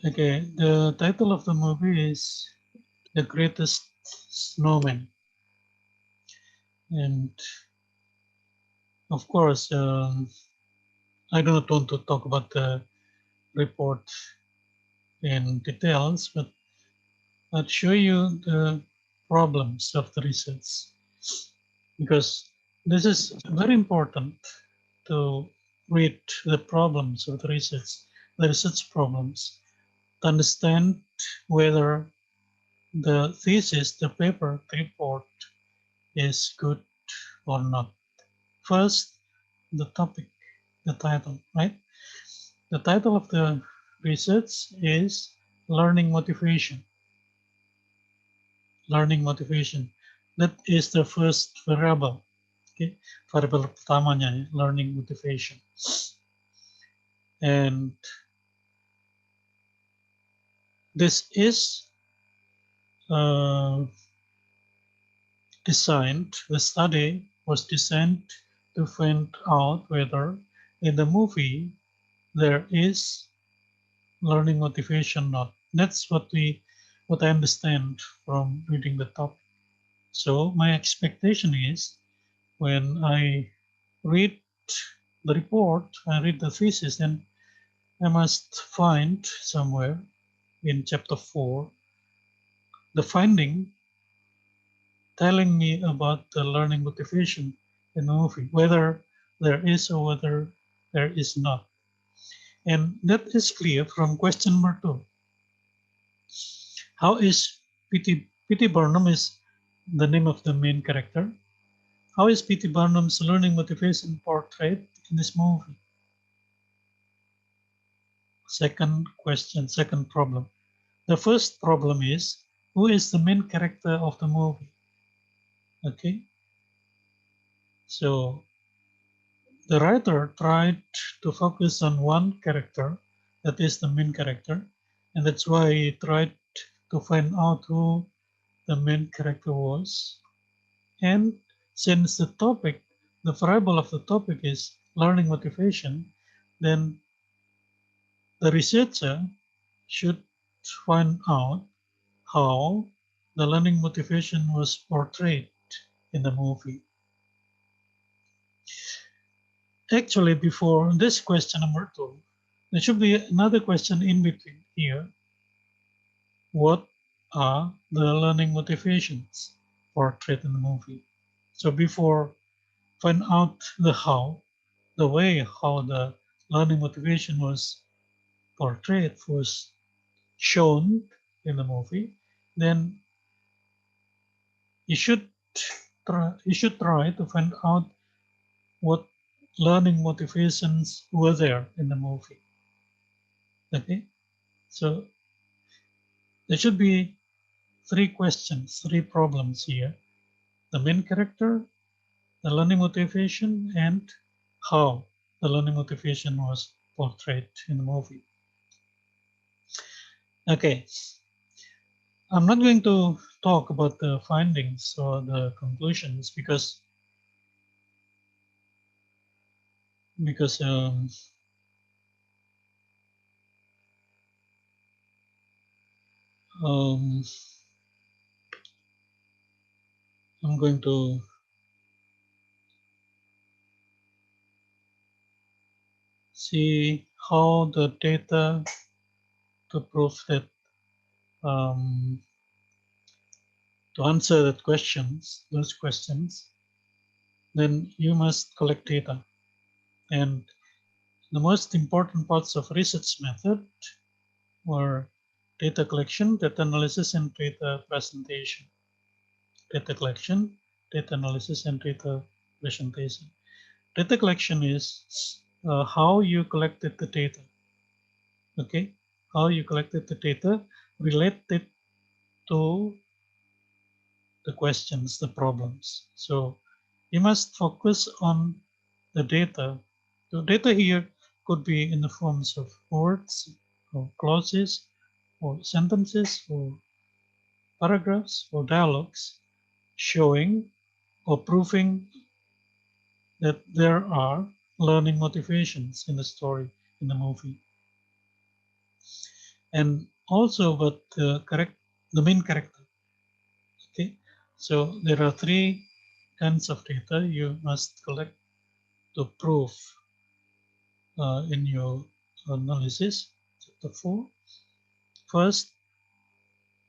Okay, the title of the movie is The Greatest Snowman. And of course, I do not want to talk about the report in details, but I'll show you the problems of the research because this is very important to read the problems of the research problems, to understand whether the thesis, the paper, the report is good or not. First, the topic, the title, right? The title of the research is Learning Motivation. Learning motivation. That is the first variable. Okay? Variable pertamanya, ya, learning motivation. And this is uh, the study was designed to find out whether in the movie there is learning motivation or not. That's what I understand from reading the topic. So my expectation is when I read the report, I read the thesis, then I must find somewhere in chapter 4 the finding telling me about the learning motivation in the movie, whether there is or whether there is not. And that is clear from question number 2. How is P.T. Barnum is the name of the main character? How is P.T. Barnum's learning motivation portrayed in this movie? Second question, second problem. The first problem is who is the main character of the movie? Okay, so the writer tried to focus on one character, that is the main character, and that's why he tried to find out who the main character was. And since the variable of the topic is learning motivation, then the researcher should find out how the learning motivation was portrayed in the movie. Actually, before this question number 2, there should be another question in between here. What are the learning motivations portrayed in the movie? So before find out the way how the learning motivation was portrayed, was shown in the movie, then you should try to find out what learning motivations were there in the movie. Okay, so there should be three problems here: the main character, the learning motivation, and how the learning motivation was portrayed in the movie. Okay, I'm not going to talk about the findings or the conclusions because um, I'm going to see how the data to prove that um, to answer those questions, then you must collect data. And the most important parts of research method were data collection, data analysis, and data presentation. Data collection, data analysis, and data presentation. Data collection is how you collected the data. Okay, how you collected the data related to the questions, the problems. So you must focus on the data. The data here could be in the forms of words or clauses or sentences or paragraphs or dialogues showing or proving that there are learning motivations in the story, in the movie. and also about the main character. Okay, so there are three kinds of data you must collect to prove in your analysis. Chapter 4. First,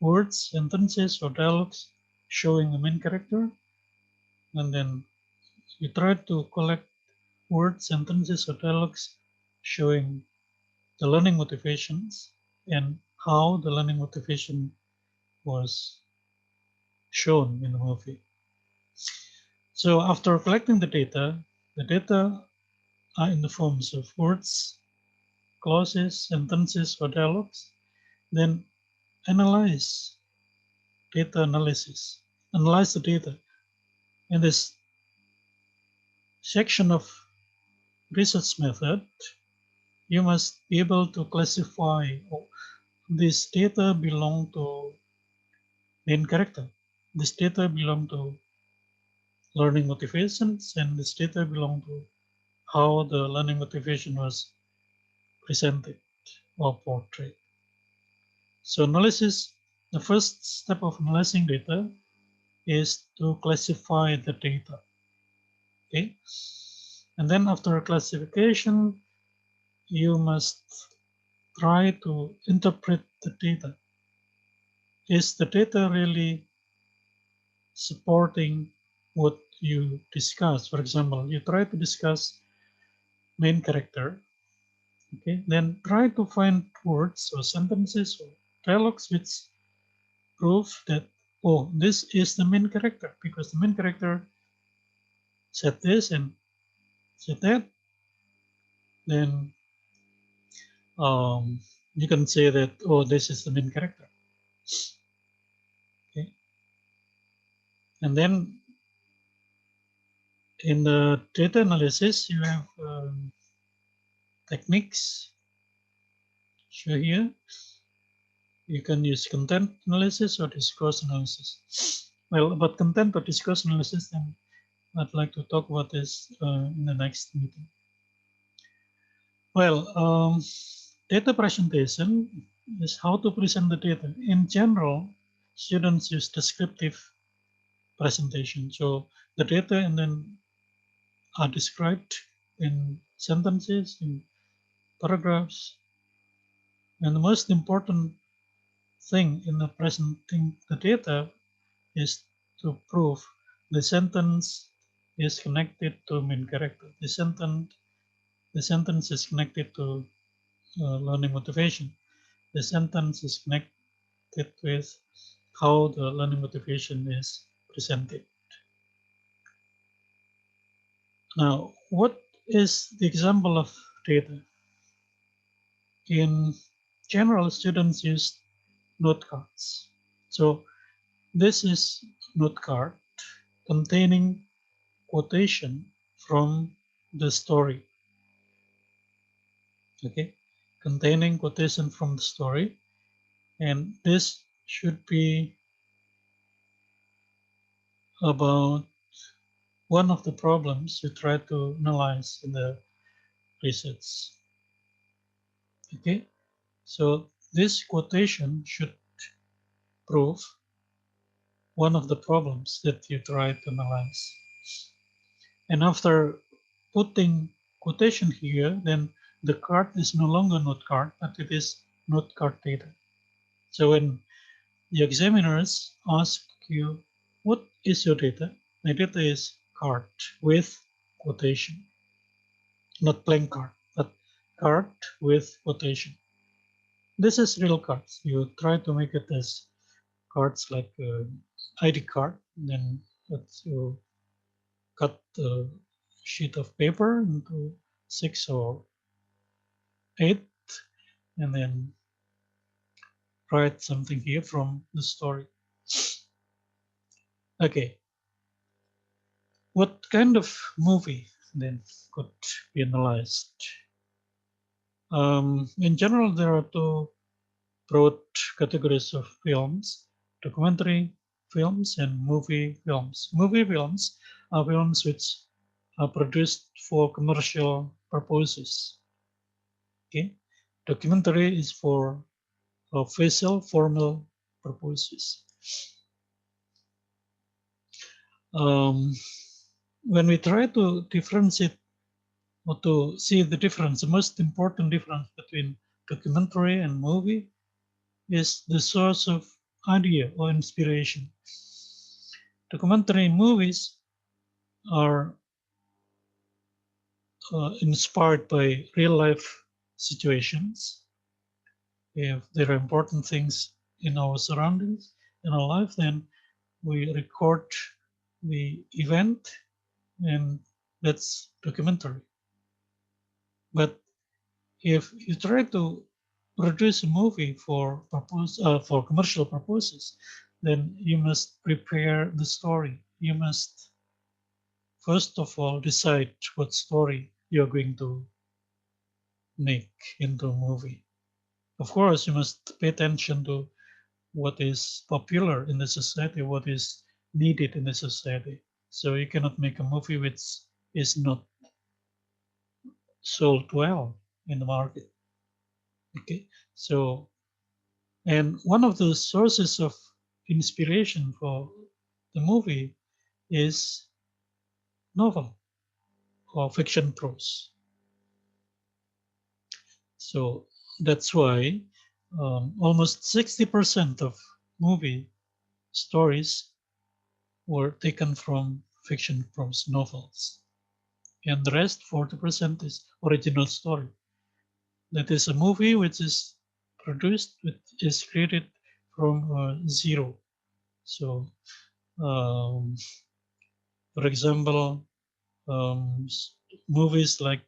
words, sentences, or dialogues showing the main character, and then you try to collect words, sentences, or dialogues showing the learning motivations and how the learning motivation was shown in the movie. So after collecting the data are in the forms of words, clauses, sentences, or dialogues. Then analyze data analysis. Analyze the data. In this section of research method, you must be able to classify this data belong to main character. This data belong to learning motivations, and this data belong to how the learning motivation was presented or portrayed. So analysis, the first step of analyzing data is to classify the data. Okay, and then after classification, you must try to interpret the data. Is the data really supporting what you discuss? For example, you try to discuss main character. Okay, then try to find words or sentences or dialogues which prove that, oh, this is the main character because the main character said this and said that. Then you can say that, oh, this is the main character. Okay, and then in the data analysis, you have techniques show here. You can use content analysis or discourse analysis. Well, about content or discourse analysis, then I'd like to talk about this in the next meeting. Well, data presentation is how to present the data. In general, students use descriptive presentation. So the data and then are described in sentences, in paragraphs. And the most important thing in the presenting the data is to prove the sentence is connected to main character. The sentence is connected to learning motivation. The sentence is connected with how the learning motivation is presented. Now, what is the example of data? In general, students use note cards. So this is note card containing quotation from the story. Okay, containing quotation from the story, and this should be about one of the problems you try to analyze in the research. Okay, so this quotation should prove one of the problems that you try to analyze. And after putting quotation here, then the card is no longer note card, but it is note card data. So when the examiners ask you, what is your data? My data is card with quotation. Not plain card, but card with quotation. This is real cards. You try to make it as cards like ID card, then you cut the sheet of paper into 6 or 8, and then write something here from the story. Okay, what kind of movie then could be analyzed? In general, there are two broad categories of films: documentary films and movie films. Movie films are films which are produced for commercial purposes. Okay, documentary is for official formal purposes. When we try to differentiate or to see the difference, the most important difference between documentary and movie is the source of idea or inspiration. Documentary movies are inspired by real life situations. If there are important things in our surroundings, in our life, then we record the event, and that's documentary. But if you try to produce a movie for commercial purposes, then you must prepare the story. You must first of all decide what story you're going to make into a movie. Of course, you must pay attention to what is popular in the society, what is needed in the society. So you cannot make a movie which is not sold well in the market. Okay, so and one of the sources of inspiration for the movie is novel or fiction prose. So that's why almost 60% of movie stories were taken from fiction prose novels, and the rest 40% is original story. That is a movie which is produced, which is created from zero. So, um, for example, um, movies like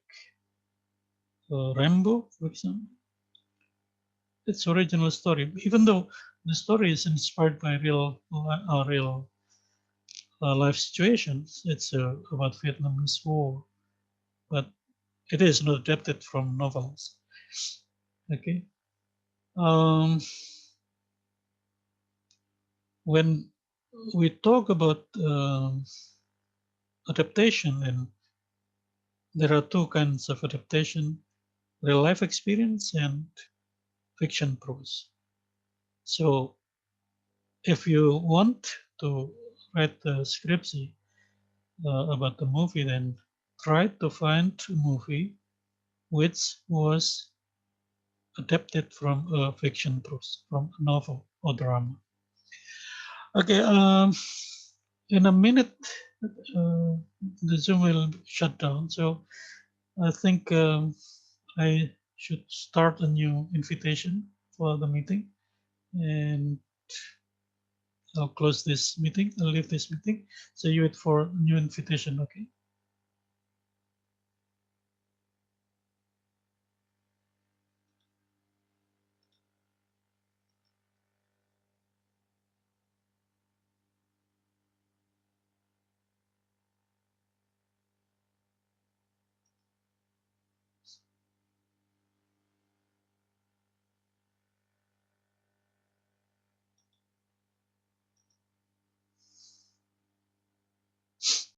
Rambo, for example, it's original story. Even though the story is inspired by real life situations, it's about Vietnamese War, but it is not adapted from novels. Okay. Um, when we talk about adaptation, and there are two kinds of adaptation: real life experience and fiction prose. So if you want to write a script about the movie, then try to find a movie which was adapted from a fiction prose, from a novel or drama. Okay, in a minute, the Zoom will shut down. So I think I should start a new invitation for the meeting, and I'll close this meeting. I'll leave this meeting. So you wait for a new invitation, okay?